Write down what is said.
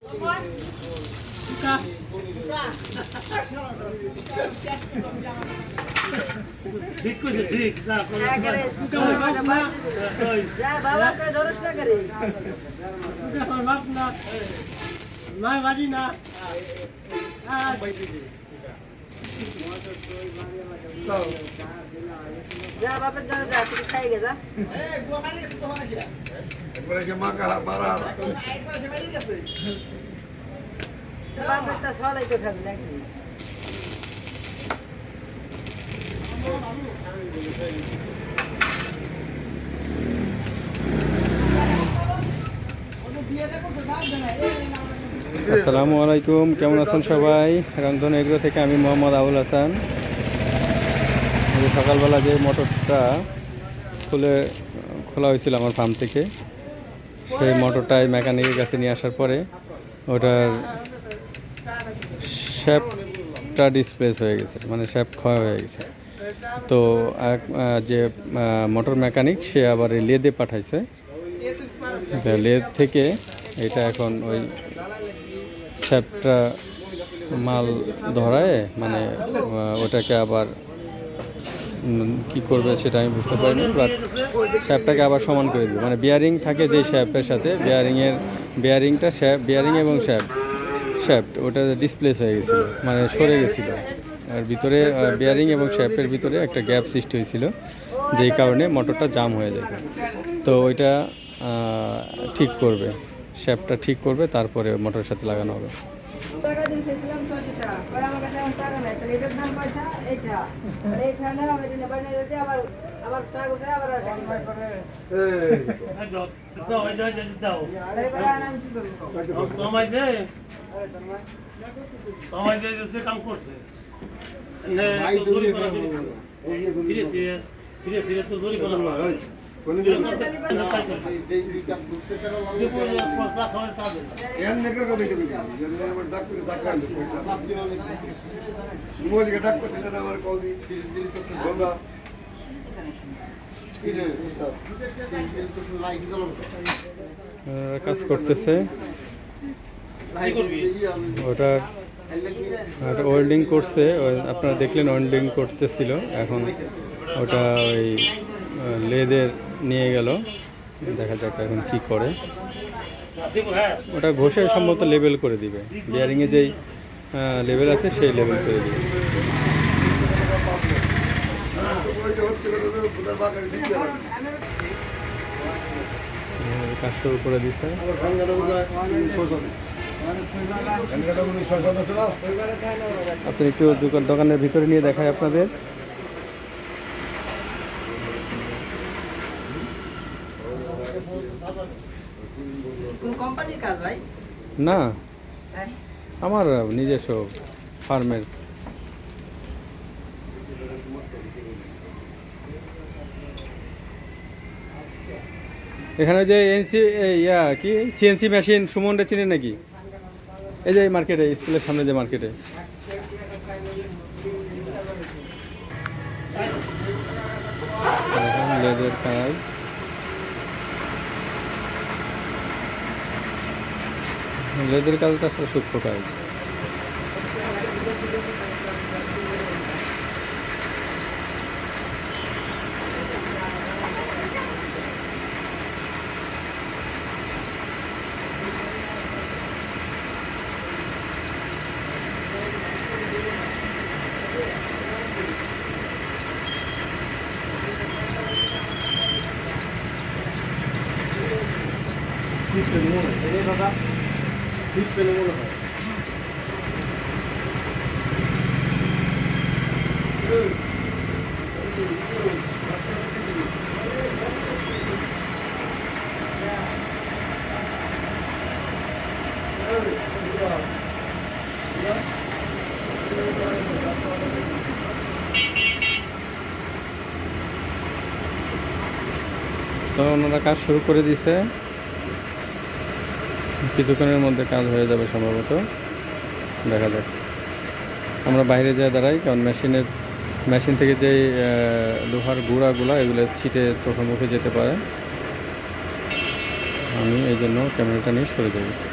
যা বাপের জানা যা তুই খাই গে যা একবারে যে মাকা পারা বাপের তা সলাই তো খাবি নাকি আসসালামু আলাইকুম, কেমন আছেন সবাই? রংধনু এগ্রো থেকে আমি মোহাম্মদ আবুল হাসান। সকালবেলা যে মোটরটা খোলা হয়েছিল আমার ফার্ম থেকে, সেই মোটরটাই মেকানিকের কাছে নিয়ে আসার পরে ওটার শ্যাফটটা ডিসপ্লেস হয়ে গেছে, মানে শ্যাফট ক্ষয় হয়ে গেছে। তো যে মোটর মেকানিক সে আবার এই লেদে পাঠাইছে। লেদ থেকে এটা এখন ওই শ্যাফটটা মাল ধরায়, মানে ওটাকে আবার কি করবে সেটা আমি বুঝতে পারিনি, বাট শ্যাফটটাকে আবার সমান করে দেবে। মানে বিয়ারিং থাকে যে শ্যাফটের সাথে, বিয়ারিংটা বিয়ারিং এবং শ্যাফট ওটা ডিসপ্লেস হয়ে গেছিলো, মানে সরে গেছিলো। আর ভিতরে বিয়ারিং এবং শ্যাফটের ভিতরে একটা গ্যাপ সৃষ্টি হয়েছিল, যেই কারণে মোটরটা জাম হয়ে যাবে। তো ওইটা ঠিক করবে, শ্যাফটটা ঠিক করবে, তারপরে মোটরের সাথে লাগানো হবে। টাকা দিয়েছিলাম 600 টাকা পরে আমার কাছে এখন টাকা নাই, তাহলে এটার দাম কয়টা? এইটা এইখানে হবে দিনে বানিয়ে দিতে আবার টাকা গোছে আবার টাকা করে এই সবাই যা যা দাও আরে ভাই আমি কি করব তোমায় দে যে কাম করছে ভাই দূরে ফিরে তো দূরে বলা হয় কোন দিন এর নেকের কথা দিতে কইছি যে আমার ডাক্তার সাকান মোজ কে ডাক্তার সেটা আমার কওদি বন্ধা কাজ করতেছে, ওটা ওয়েল্ডিং করছে, আপনারা দেখলেন ওয়েল্ডিং করতেছিল। এখন ওটা ওই লেদের নিয়ে গেল, দেখা যাক এখন কি করে। ওটা ঘষে সম্ভবত লেবেল করে দিবে, বিয়ারিংয়ে যেই লেভেল আছে সেই লেবেল করে দিবে। কাজ শুরু করে দিচ্ছে। আপনি একটু দোকানের ভিতরে নিয়ে দেখায় আপনাদের। কোম্পানির কাজ ভাই না, আমার নিজস্ব ফার্মের। এখানে যে সিএনসি মেশিন সুমনটা চিনে নাকি? এই যে মার্কেটে, স্কুলের সামনে যে মার্কেটে। লেদের কাজ, লেদের কাজটা আসলে সূক্ষ্ম কাজ। তো ওনারা কাজ শুরু করে দিয়েছে, কিছুক্ষণের মধ্যে কাজ হয়ে যাবে সম্ভবত, দেখা যাক। আমরা বাইরে যাই দাঁড়াই, কারণ মেশিন থেকে যে লোহার গুঁড়াগুলো এগুলো ছিটে চোখে মুখে যেতে পারে। আমি এই জন্য ক্যামেরাটা নিয়ে সরে যাই।